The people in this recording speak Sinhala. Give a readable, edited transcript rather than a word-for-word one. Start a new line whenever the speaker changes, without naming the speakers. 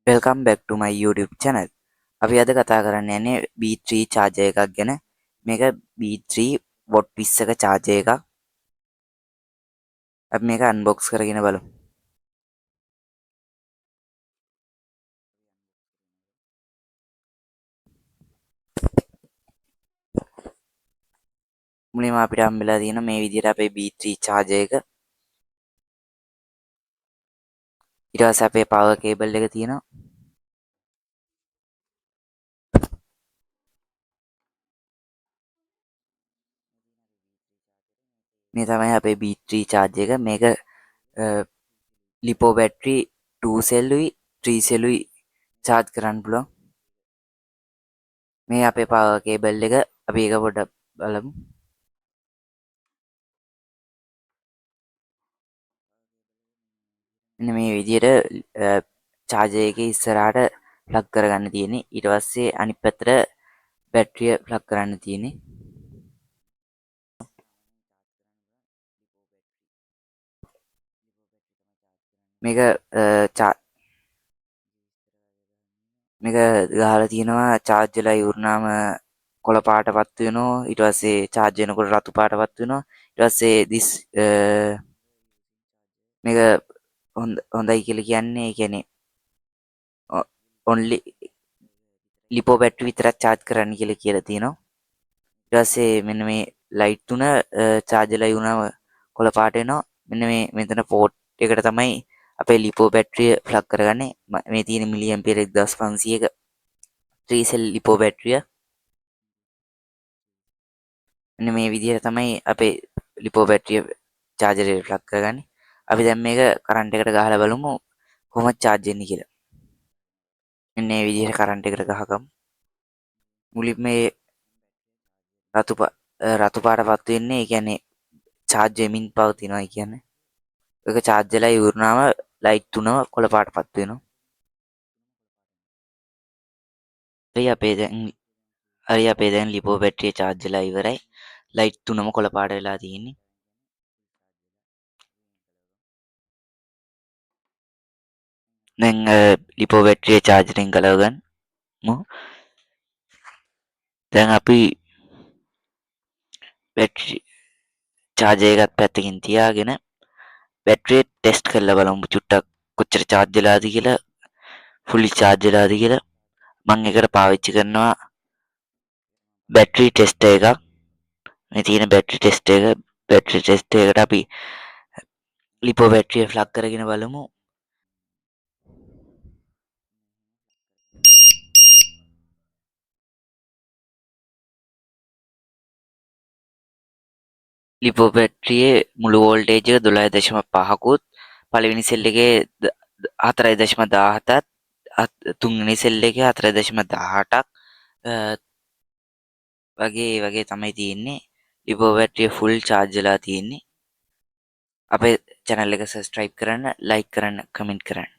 වෙල්කම් බැක් ටු මයි YouTube channel. අපි අද කතා කරන්න යන්නේ B3 charger එකක් ගැන. මේක B3 watt 20ක charger එකක්. අපි මේක unbox කරගෙන බලමු. මුලින්ම අපිට හම්බෙලා තියෙන මේ විදිහට අපේ B3 charger එක. ඊට පස්සේ අපේ power cable එක තියෙනවා. මේ තමයි අපේ B3 charger එක. මේක ලිපෝ බැටරි 2 සෙල්ලුයි 3 සෙල්ලුයි charge කරන්න පුළුවන්. මේ අපේ power cable එක. අපි ඒක පොඩ්ඩක් බලමු. මෙන්න මේ විදිහට charger එකේ ඉස්සරහට ප්ලග් කරගන්න තියෙන්නේ. ඊට පස්සේ අනිත් පැත්තට බැටරිය ප්ලග් කරන්න තියෙන්නේ. මේක මේක ගහලා තියෙනවා charge වෙලා ඉවරනාම කොළ පාටපත් වෙනවා. ඊට පස්සේ charge වෙනකොට රතු පාටපත් වෙනවා. ඊට පස්සේ මේක හොඳයි කියලා කියන්නේ ඒ කියන්නේ only ලිපෝ බැටරි විතරක් charge කරන්න කියලා තියෙනවා. ඊට පස්සේ මෙන්න මේ ලයිට් තුන charge වෙලා ඉවරනාම කොළ පාට වෙනවා. මෙන්න මේ මෙතන port එකට තමයි අපේ ලිපෝ බැටරිය ප්ලග් කරගන්නේ. මේ තියෙන මිලි ඇම්පියර් 1500ක 3 සෙල් ලිපෝ බැටරිය. මෙන්න මේ විදිහට තමයි අපේ ලිපෝ බැටරිය charger එකට ප්ලග් කරගන්නේ. අපි දැන් මේක කරන්ට් එකට ගහලා බලමු කොහොමද charge වෙන්නේ කියලා. මෙන්න මේ විදිහට කරන්ට් එකට ගහගමු. මුලින්ම මේ රතු පාටපත් වෙන්නේ ඒ කියන්නේ charge වෙමින් පවතිනවා කියන්නේ. ඒක charge වෙලා ඉවරනාම ලයිට් තුනම කොළ පාටපත් වෙනවා. හරි අපේ දැන් ලිපෝ බැටරිය charge වෙලා ඉවරයි. ලයිට් තුනම කොළ පාට වෙලා තියෙන්නේ. දැන් ලිපෝ බැටරිය chargerෙන් ගලව ගන්නමු. දැන් අපි බැටරි charger එකත් පැත්තකින් තියාගෙන බැටරිය ටෙස්ට් කරලා බලමු චුට්ටක් කොච්චර charge වෙලාද කියලා. fully charge වෙලාද කියලා. මම ඒකට පාවිච්චි කරනවා බැටරි ටෙස්ටර් එකක්. මේ තියෙන බැටරි ටෙස්ටර් එක. බැටරි ටෙස්ටර් එකට අපි ලිපෝ බැටරිය ප්ලග් කරගෙන බලමු. ලිපෝ බැටරියේ මුළු වෝල්ටේජ් එක 12.5කුත් පළවෙනි සෙල් එකේ 4.17ත් තුන්වෙනි සෙල් එකේ 4.18ක් වගේ තමයි තියෙන්නේ. ලිපෝ බැටරිය ෆුල් charge වෙලා තියෙන්නේ. අපේ channel එක subscribe කරන්න, like කරන්න, comment කරන්න.